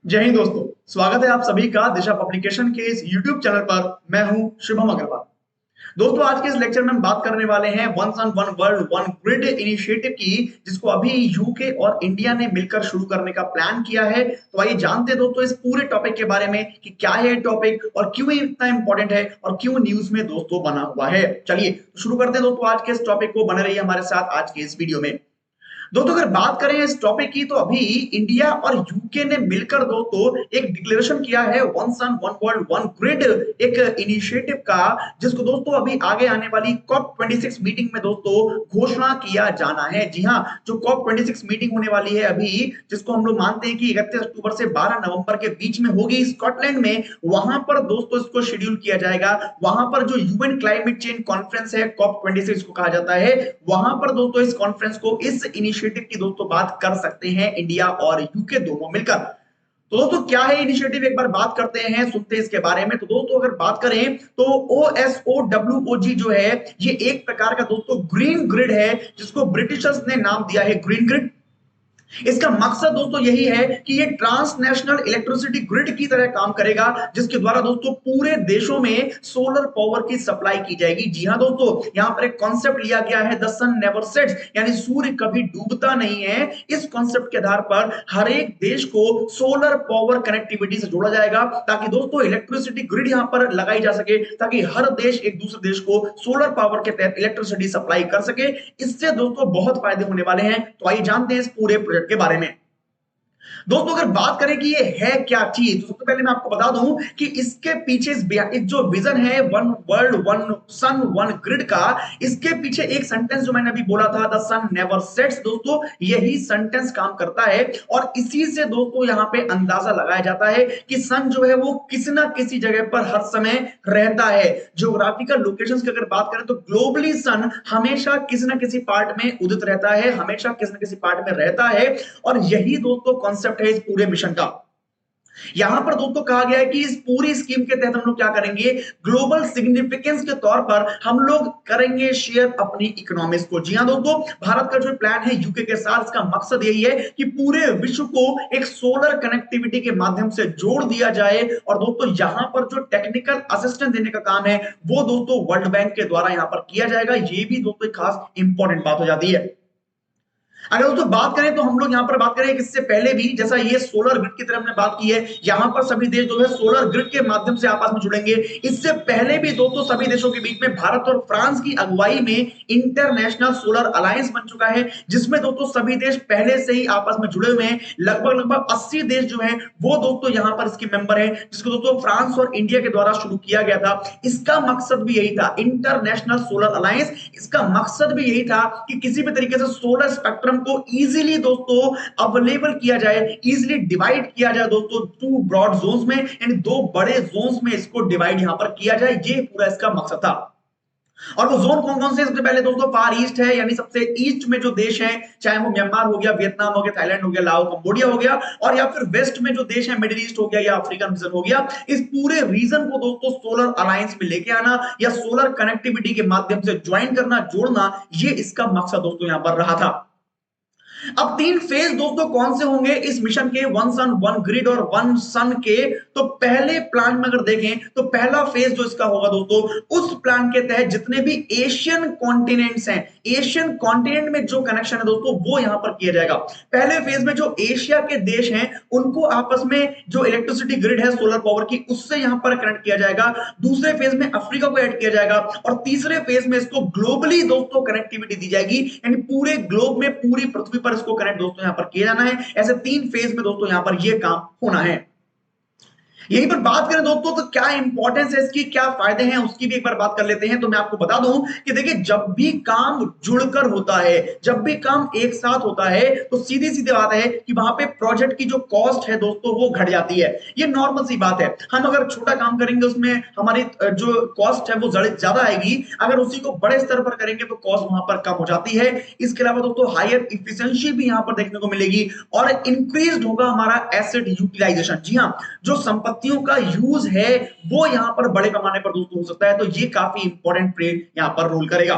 जय हिंद दोस्तों। स्वागत है आप सभी का दिशा पब्लिकेशन के इस YouTube चैनल पर। मैं हूं शुभम अग्रवाल। दोस्तों, आज के इस लेक्चर में हम बात करने वाले हैं one sun one world one grid initiative की, जिसको अभी यूके और इंडिया ने मिलकर शुरू करने का प्लान किया है। तो आइए जानते हैं दोस्तों इस पूरे टॉपिक के बारे में कि क्या है ये टॉपिक और क्यों ये इतना इंपॉर्टेंट है और क्यों न्यूज में दोस्तों बना हुआ है। चलिए तो शुरू करते हैं दोस्तों आज के इस टॉपिक को। बने रहिए हमारे साथ आज के इस वीडियो में। दोस्तों, अगर बात करें इस टॉपिक की तो अभी इंडिया और यूके ने मिलकर दोस्तों एक डिक्लेरेशन किया है one sun one world one grid एक इनिशिएटिव का, जिसको दोस्तों अभी आगे आने वाली कॉप 26 मीटिंग में दोस्तों घोषणा किया जाना है। जी हाँ, जो कॉप 26 मीटिंग होने वाली है अभी, जिसको हम लोग मानते हैं कि 31 अक्टूबर से 12 नवंबर के बीच में होगी स्कॉटलैंड में, वहां पर दोस्तों इसको शेड्यूल किया जाएगा। वहां पर जो यूएन क्लाइमेट चेंज कॉन्फ्रेंस है, कॉप 26 को कहा जाता है, वहां पर दोस्तों इस कॉन्फ्रेंस को इस इनिशिएटिव की दोस्तों बात कर सकते हैं इंडिया और यूके दोनों मिलकर। तो दोस्तों क्या है इनिशिएटिव, एक बार बात करते हैं, सुनते हैं इसके बारे में। तो दोस्तों अगर बात करें तो OSOWOG जो है, ये एक प्रकार का दोस्तों ग्रीन ग्रिड है, जिसको ब्रिटिशर्स ने नाम दिया है ग्रीन ग्रिड। इसका मकसद दोस्तों यही है कि ये ट्रांसनेशनल इलेक्ट्रिसिटी ग्रिड की तरह काम करेगा, जिसके द्वारा दोस्तों पूरे देशों में सोलर पावर की सप्लाई की जाएगी। जी हां दोस्तों, यहां पर एक कॉन्सेप्ट लिया गया है द सन नेवर सेट्स, यानी सूर्य कभी डूबता नहीं है। इस कॉन्सेप्ट के आधार पर हर एक देश को सोलर पावर कनेक्टिविटी से जोड़ा जाएगा, ताकि दोस्तों इलेक्ट्रिसिटी ग्रिड यहां पर लगाई जा सके, ताकि हर देश एक दूसरे देश को सोलर पावर के तहत इलेक्ट्रिसिटी सप्लाई कर सके। इससे दोस्तों बहुत फायदे होने वाले हैं। तो आइए जानते हैं इस पूरे प्रोजेक्ट के बारे में। दोस्तों अगर बात करें कि ये है क्या चीज, तो सबसे पहले मैं आपको बता दूं कि इसके पीछे इस जो विजन है one world one sun one grid का, इसके पीछे एक सेंटेंस जो मैंने अभी बोला था, द सन नेवर सेट्स, दोस्तों यही सेंटेंस काम करता है। और इसी से दोस्तों यहां पे अंदाजा लगाया जाता है कि सन जो है वो किसी ना किसी जगह पर हर समय रहता है। ज्योग्राफिकल लोकेशंस की अगर बात करें तो ग्लोबली सन हमेशा किसी ना किसी पार्ट में उदित रहता है, हमेशा किसी ना किसी पार्ट में रहता है। और यही दोस्तों कॉन्सेप्ट है इस पूरे मिशन का। यहां पर दोस्तों कहा गया है कि इस पूरी स्कीम के तहत हम लोग क्या करेंगे, ग्लोबल सिग्निफिकेंस के तौर पर हम लोग करेंगे शेयर अपनी इकोनॉमिक्स को। जी हां दोस्तों, भारत का जो प्लान है यूके के साथ, इसका मकसद यही है कि पूरे विश्व को एक सोलर कनेक्टिविटी के माध्यम से जोड़ दिया जाए। और दोस्तों यहां पर जो टेक्निकल असिस्टेंस देने का काम है वो दोस्तों वर्ल्ड बैंक के द्वारा यहां पर किया जाएगा। ये भी दोस्तों एक खास इंपॉर्टेंट बात हो जाती है। अगर दोस्तों बात करें तो हम लोग यहां पर बात करें कि इससे पहले भी जैसा ये सोलर ग्रिड की तरह हमने बात की है, यहां पर सभी देश जो है सोलर ग्रिड के माध्यम से आपस में जुड़ेंगे। इससे पहले भी दोस्तों सभी देशों के बीच में भारत और फ्रांस की अगुवाई में इंटरनेशनल सोलर अलायंस बन चुका है, जिसमें दोस्तों सभी देश पहले से ही आपस में जुड़े हुए हैं। लगभग लगभग 80 देश जो है वो दोस्तों यहां पर इसके मेंबर है, जिसको दोस्तों फ्रांस और इंडिया के द्वारा शुरू किया गया था। इसका मकसद भी यही था, इंटरनेशनल सोलर अलायंस, इसका मकसद भी यही था कि किसी भी तरीके से सोलर स्पेक्ट्रम को इजीली दोस्तों अवेलेबल किया जाए, इजीली डिवाइड किया जाए दोस्तों टू ब्रॉड जोन्स में, यानी दो बड़े जोन्स में इसको डिवाइड यहां पर किया जाए। ये पूरा इसका मकसद था। और वो जोन कौन कौन से, सबसे पहले दोस्तों फार ईस्ट है, यानी सबसे ईस्ट में जो देश हैं, चाहे वो म्यांमार हो गया, वियतनाम हो गया, थाईलैंड हो गया, लाओ कंबोडिया हो गया, और या फिर वेस्ट में जो देश है, मिडिल ईस्ट हो गया या अफ्रीकन रीजन हो गया। इस पूरे रीजन को दोस्तों सोलर अलायंस में लेके आना या सोलर कनेक्टिविटी के माध्यम से ज्वाइन करना, जोड़ना, ये इसका मकसद दोस्तों यहां पर रहा था। अब तीन फेज दोस्तों कौन से होंगे इस मिशन के, वन सन वन ग्रिड और वन सन के। तो पहले प्लान में अगर देखें तो पहला फेज जो इसका होगा दोस्तों, उस प्लान के तहत जितने भी एशियन कॉन्टिनेंट्स हैं, एशियन कॉन्टिनेंट में जो कनेक्शन है दोस्तों वो यहां पर किया जाएगा। पहले फेज में जो एशिया के देश हैं उनको आपस में जो इलेक्ट्रिसिटी ग्रिड है सोलर पावर की, उससे यहां पर कनेक्ट किया जाएगा। दूसरे फेज में अफ्रीका को ऐड किया जाएगा और तीसरे फेज में इसको ग्लोबली दोस्तों कनेक्टिविटी दी जाएगी, यानी पूरे ग्लोब में, पूरी पृथ्वी पर इसको कनेक्ट दोस्तों यहां पर किया जाना है। ऐसे तीन फेज में दोस्तों यहां पर यह काम होना है। यहीं पर बात करें दोस्तों तो क्या इंपॉर्टेंस है इसकी, क्या फायदे हैं, उसकी भी एक बार बात कर लेते हैं। तो मैं आपको बता दूं कि देखिए, जब भी काम जुड़कर होता है, जब भी काम एक साथ होता है, तो सीधी सीधी बात है कि वहां पे प्रोजेक्ट की जो कॉस्ट है दोस्तों वो घट जाती है। ये नॉर्मल सी बात है। हम अगर छोटा काम करेंगे उसमें हमारी जो कॉस्ट है वो ज्यादा आएगी, अगर उसी को बड़े स्तर पर करेंगे तो कॉस्ट वहां पर कम हो जाती है। इसके अलावा दोस्तों हायर इफिशिएंसी भी यहां पर देखने को मिलेगी और इंक्रीज होगा हमारा एसेट यूटिलाइजेशन। जी हाँ, जो संपत्तियों का यूज है वो यहां पर बड़े पैमाने पर दोस्तों हो सकता है। तो ये काफी इंपॉर्टेंट प्ले यहां पर रोल करेगा।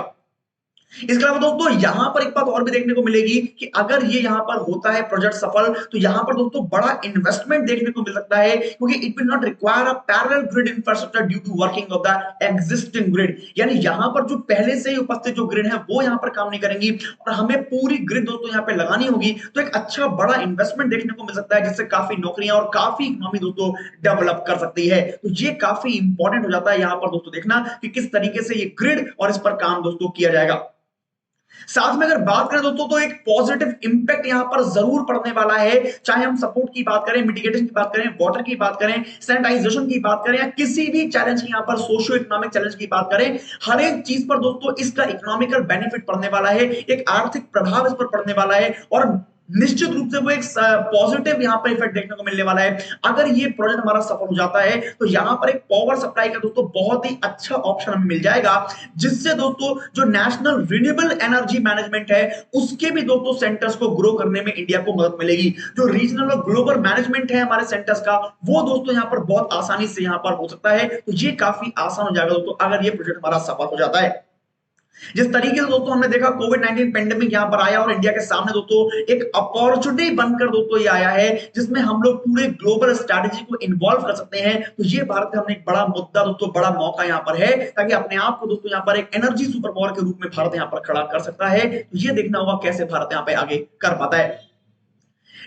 इसके अलावा दोस्तों यहां पर एक बात और भी देखने को मिलेगी कि अगर ये यहां पर होता है प्रोजेक्ट सफल, तो यहां पर दोस्तों बड़ा इन्वेस्टमेंट देखने को मिल सकता है, क्योंकि it will not require a parallel grid infrastructure due to working of the existing grid. यानी यहां पर जो पहले से ही उपस्थित जो ग्रिड है वो यहां पर काम नहीं करेंगी और हमें पूरी ग्रिड दोस्तों यहां पे लगानी होगी। तो एक अच्छा बड़ा इन्वेस्टमेंट देखने को मिल सकता है, जिससे काफी नौकरियां और काफी इकोनॉमी दोस्तों डेवलप कर सकती है। तो ये काफी इंपॉर्टेंट हो जाता है यहां पर दोस्तों देखना कि किस तरीके से ये ग्रिड और इस पर काम दोस्तों किया जाएगा। साथ में अगर बात करें दोस्तों तो एक पॉजिटिव इंपैक्ट यहां पर जरूर पड़ने वाला है, चाहे हम सपोर्ट की बात करें, मिटिगेशन की बात करें, वाटर की बात करें, सैनिटाइजेशन की बात करें, या किसी भी चैलेंज की यहां पर सोशियो इकोनॉमिक चैलेंज की बात करें, हर एक चीज पर दोस्तों इसका इकोनॉमिकल बेनिफिट पड़ने वाला है, एक आर्थिक प्रभाव इस पर पड़ने वाला है और निश्चित रूप से वो एक पॉजिटिव यहां पर इफेक्ट देखने को मिलने वाला है। अगर ये प्रोजेक्ट हमारा सफल हो जाता है तो यहां पर एक पावर सप्लाई का दोस्तों बहुत ही अच्छा ऑप्शन हमें मिल जाएगा, जिससे दोस्तों जो नेशनल रिन्यूएबल एनर्जी मैनेजमेंट है उसके भी दोस्तों सेंटर्स को ग्रो करने में इंडिया को मदद मिलेगी। जो रीजनल और ग्लोबल मैनेजमेंट है हमारे सेंटर्स का, वो दोस्तों यहां पर बहुत आसानी से यहां पर हो सकता है। तो ये काफी आसान हो जाएगा दोस्तों अगर ये प्रोजेक्ट हमारा सफल हो जाता है। जिस तरीके से दोस्तों हमने देखा कोविड 19 पेंडेमिक यहां पर आया और इंडिया के सामने दोस्तों एक अपॉर्चुनिटी बनकर दोस्तों ये आया है, जिसमें हम लोग पूरे ग्लोबल स्ट्रैटेजी को इन्वॉल्व कर सकते हैं। तो ये भारत का हमने एक बड़ा मुद्दा दोस्तों, बड़ा मौका यहां पर है, ताकि अपने आप को दोस्तों यहां पर एक एनर्जी सुपर पावर के रूप में भारत यहां पर खड़ा कर सकता है। तो ये देखना होगा कैसे भारत यहां पे आगे कर पाता है।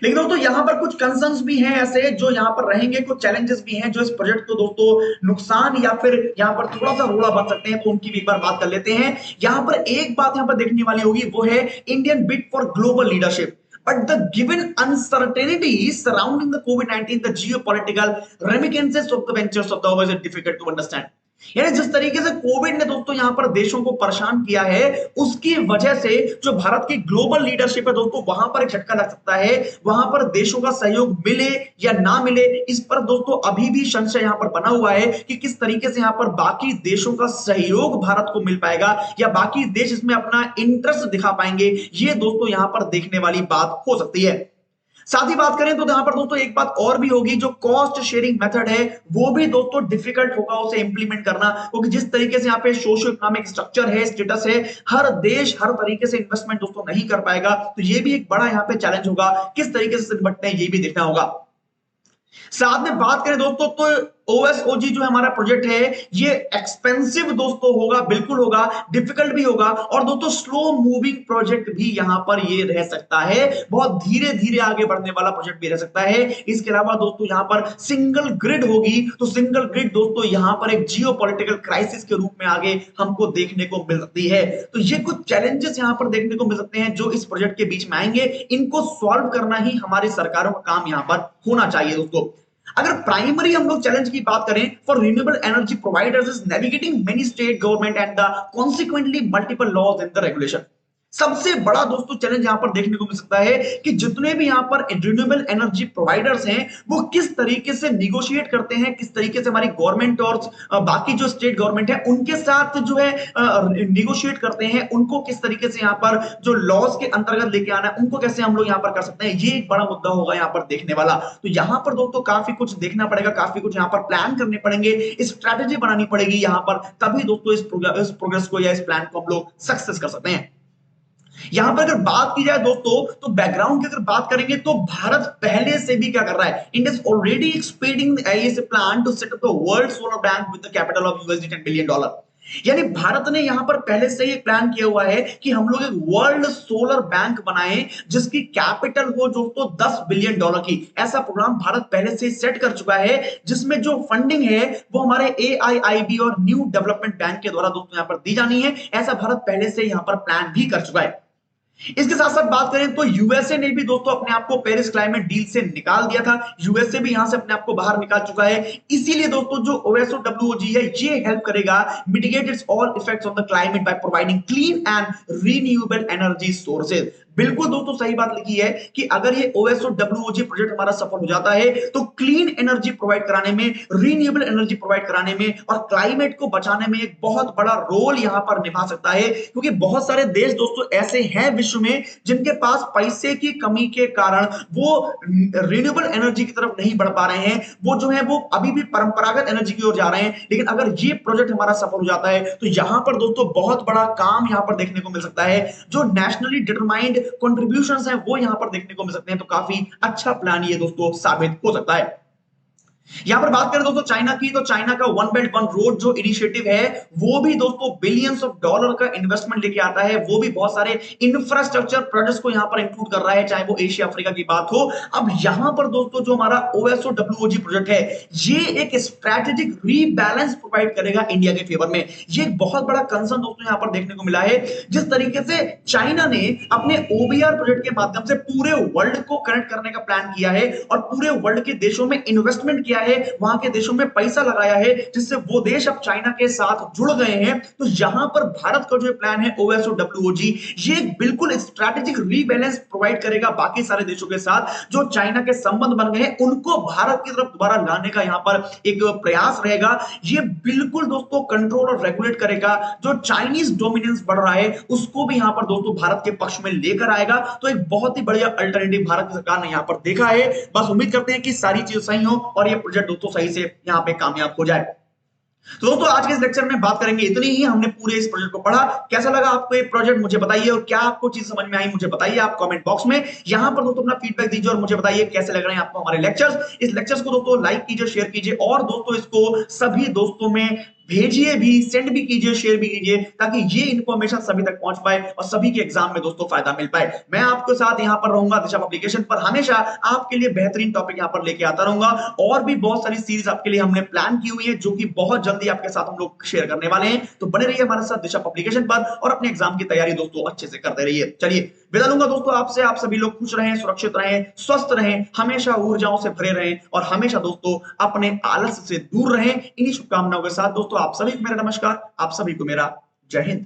लेकिन दोस्तों यहां पर कुछ कंसर्न्स भी हैं ऐसे जो यहां पर रहेंगे, कुछ चैलेंजेस भी हैं जो इस प्रोजेक्ट को दोस्तों नुकसान या फिर यहां पर थोड़ा सा रोड़ा बन सकते हैं, तो उनकी भी एक बार बात कर लेते हैं। यहां पर एक बात यहां पर देखने वाली होगी, वो है Indian bid for global leadership. But the given uncertainties surrounding the COVID-19, the geopolitical ramifications of the ventures of the world is difficult to understand. यानी जिस तरीके से कोविड ने दोस्तों यहां पर देशों को परेशान किया है, उसकी वजह से जो भारत की ग्लोबल लीडरशिप है दोस्तों, वहां पर एक झटका लग सकता है। वहां पर देशों का सहयोग मिले या ना मिले, इस पर दोस्तों अभी भी संशय यहां पर बना हुआ है कि किस तरीके से यहां पर बाकी देशों का सहयोग भारत को मिल पाएगा या बाकी देश इसमें अपना इंटरेस्ट दिखा पाएंगे। ये दोस्तों यहां पर देखने वाली बात हो सकती है। साथ ही बात करें तो यहां पर दोस्तों एक बात और भी होगी, जो कॉस्ट शेयरिंग मेथड है वो भी दोस्तों डिफिकल्ट होगा उसे इंप्लीमेंट करना, क्योंकि जिस तरीके से यहां पे सोशियो इकोनॉमिक स्ट्रक्चर है, स्टेटस है, हर देश हर तरीके से इन्वेस्टमेंट दोस्तों नहीं कर पाएगा। तो ये भी एक बड़ा यहां पे चैलेंज होगा, किस तरीके से निपटते हैं ये भी देखना होगा। साथ में बात करें दोस्तों तो ओएसओजी जो हमारा प्रोजेक्ट है, ये एक्सपेंसिव दोस्तों होगा, बिल्कुल होगा, डिफिकल्ट भी होगा और दोस्तों स्लो मूविंग प्रोजेक्ट भी यहां पर ये रह सकता है, बहुत धीरे धीरे आगे बढ़ने वाला प्रोजेक्ट भी रह सकता है। इसके अलावा दोस्तों यहां पर सिंगल ग्रिड होगी, तो सिंगल ग्रिड दोस्तों यहां पर एक जियोपॉलिटिकल क्राइसिस के रूप में आगे हमको देखने को मिल सकती है। तो ये कुछ चैलेंजेस यहां पर देखने को मिल सकते हैं जो इस प्रोजेक्ट के बीच में आएंगे, इनको सॉल्व करना ही हमारी सरकारों का काम यहां पर होना चाहिए दोस्तों। अगर प्राइमरी हम लोग चैलेंज की बात करें, for renewable energy providers is navigating many state government and the consequently multiple laws in the regulation. सबसे बड़ा दोस्तों चैलेंज यहां पर देखने को मिल सकता है कि जितने भी यहां पर रिन्यूएबल एनर्जी प्रोवाइडर्स हैं, वो किस तरीके से निगोशिएट करते हैं, किस तरीके से हमारी गवर्नमेंट और बाकी जो स्टेट गवर्नमेंट है उनके साथ जो है निगोशिएट करते हैं, उनको किस तरीके से यहां पर जो लॉज के अंतर्गत लेके आना है, उनको कैसे हम लोग यहां पर कर सकते हैं, ये एक बड़ा मुद्दा होगा यहां पर देखने वाला। तो यहां पर दोस्तों काफी कुछ देखना पड़ेगा, काफी कुछ यहां पर प्लान करने पड़ेंगे, स्ट्रैटेजी बनानी पड़ेगी यहां पर, तभी दोस्तों इस प्रोग्रेस को या इस प्लान को हम लोग सक्सेस कर सकते हैं। यहां पर अगर बात की जाए दोस्तों, तो बैकग्राउंड की अगर बात करेंगे तो भारत पहले से भी क्या कर रहा है, India is already expanding the plan to set up the world solar bank with the capital of $10 billion. यानी भारत ने यहां पर पहले से ही प्लान किया हुआ है कि हम लोग एक वर्ल्ड सोलर बैंक बनाएं जिसकी कैपिटल हो दोस्तों $10 बिलियन की। ऐसा प्रोग्राम भारत पहले से सेट कर चुका है, जिसमें जो फंडिंग है वो हमारे AIIB और न्यू डेवलपमेंट बैंक के द्वारा दोस्तों यहां पर दी जानी है। ऐसा भारत पहले से यहां पर प्लान भी कर चुका है। इसके साथ साथ बात करें तो यूएसए ने भी दोस्तों अपने आप को पेरिस क्लाइमेट डील से निकाल दिया था, यूएसए भी यहां से अपने आप को बाहर निकाल चुका है। इसीलिए दोस्तों जो OSOWOG है, ये हेल्प करेगा mitigate it's all effects on the climate by providing clean and renewable energy sources. बिल्कुल दोस्तों सही बात लिखी है कि अगर ये ओएसओ डब्ल्यूओजी प्रोजेक्ट हमारा सफल हो जाता है तो क्लीन एनर्जी प्रोवाइड कराने में, रीन्यूएबल एनर्जी प्रोवाइड कराने में और क्लाइमेट को बचाने में एक बहुत बड़ा रोल यहां पर निभा सकता है, क्योंकि बहुत सारे देश दोस्तों ऐसे हैं विश्व में जिनके पास पैसे की कमी के कारण वो रिन्यूएबल एनर्जी की तरफ नहीं बढ़ पा रहे हैं। वो जो है वो अभी भी परंपरागत एनर्जी की ओर जा रहे हैं। लेकिन अगर ये प्रोजेक्ट हमारा सफल हो जाता है तो यहां पर दोस्तों बहुत बड़ा काम यहां पर देखने को मिल सकता है। जो नेशनली डिटरमाइंड कंट्रीब्यूशंस हैं वो यहां पर देखने को मिल सकते हैं। तो काफी अच्छा प्लान ये दोस्तों साबित हो सकता है। यहां पर बात करें दोस्तों चाइना की, तो चाइना का वन बेल्ट वन रोड जो इनिशिएटिव है वो भी दोस्तों बिलियंस ऑफ डॉलर का इन्वेस्टमेंट लेके आता है। वो भी बहुत सारे इंफ्रास्ट्रक्चर प्रोजेक्ट्स को यहां पर इंक्लूड कर रहा है, चाहे वो एशिया अफ्रीका की बात हो। अब यहां पर दोस्तों जो हमारा ओएसओ डब्ल्यूओजी प्रोजेक्ट है ये एक स्ट्रेटेजिक रीबैलेंस प्रोवाइड करेगा इंडिया के फेवर में। ये एक बहुत बड़ा कंसर्न दोस्तों यहां पर देखने को मिला है। जिस तरीके से चाइना ने अपने ओबीआर प्रोजेक्ट के माध्यम से पूरे वर्ल्ड को कनेक्ट करने का प्लान किया है और पूरे वर्ल्ड के देशों में इन्वेस्टमेंट किया है, वहां के देशों में पैसा लगाया है, जिससे वो देश अब चाइना के साथ जुड़ गए हैं। तो यहां पर भारत का जो प्लान है ओएसओ डब्ल्यूओजी, ये बिल्कुल स्ट्रैटेजिक रीबैलेंस प्रोवाइड करेगा बाकी सारे देशों के साथ। जो चाइना के संबंध बन गए हैं उनको भारत की तरफ दोबारा लाने का यहां पर एक प्रयास रहेगा। ये बिल्कुल दोस्तों कंट्रोल और रेगुलेट करेगा। जो चाइनीज डोमिनेंस बढ़ रहा है उसको भी यहां पर दोस्तों भारत के पक्ष में लेकर आएगा। तो एक बहुत ही बढ़िया अल्टरनेटिव भारत की सरकार ने यहां पर देखा है। बस उम्मीद करते हैं कि सारी चीजें सही हो और ये प्रोजेक्ट दोस्तों सही से यहां पे कामयाब हो जाए। तो दोस्तों आज के इस लेक्चर में बात करेंगे इतनी ही। हमने पूरे इस प्रोजेक्ट को पढ़ा। कैसा लगा आपको ये प्रोजेक्ट मुझे बताइए, और क्या आपको चीज समझ में आई मुझे बताइए आप कमेंट बॉक्स में। यहां पर दोस्तों अपना फीडबैक दीजिए और मुझे बताइए कैसे लग रहे हैं आपको हमारे लेक्चर्स। इस लेक्चर्स को दोस्तों लाइक कीजिए, शेयर कीजिए और दोस्तों इसको सभी दोस्तों में भेजिए भी, सेंड भी कीजिए, शेयर भी कीजिए, ताकि ये इंफॉर्मेशन सभी तक पहुंच पाए और सभी के एग्जाम में दोस्तों फायदा मिल पाए। मैं आपके साथ यहां पर रहूंगा दिशा एप्लीकेशन पर, हमेशा आपके लिए बेहतरीन टॉपिक यहां पर लेके आता रहूंगा। और भी बहुत सारी सीरीज आपके लिए हमने प्लान की हुई है जो कि बहुत जल्दी आपके साथ हम लोग शेयर करने वाले हैं। तो बने रहिए हमारे साथ दिशा एप्लीकेशन पर और अपने एग्जाम की तैयारी दोस्तों अच्छे से करते रहिए। चलिए विदा लूंगा दोस्तों आपसे। आप सभी लोग खुश रहें, सुरक्षित रहें, स्वस्थ रहें, हमेशा ऊर्जाओं से भरे रहें और हमेशा दोस्तों अपने आलस से दूर रहें। इन्हीं शुभकामनाओं के साथ दोस्तों आप सभी को मेरा नमस्कार, आप सभी को मेरा जय हिंद।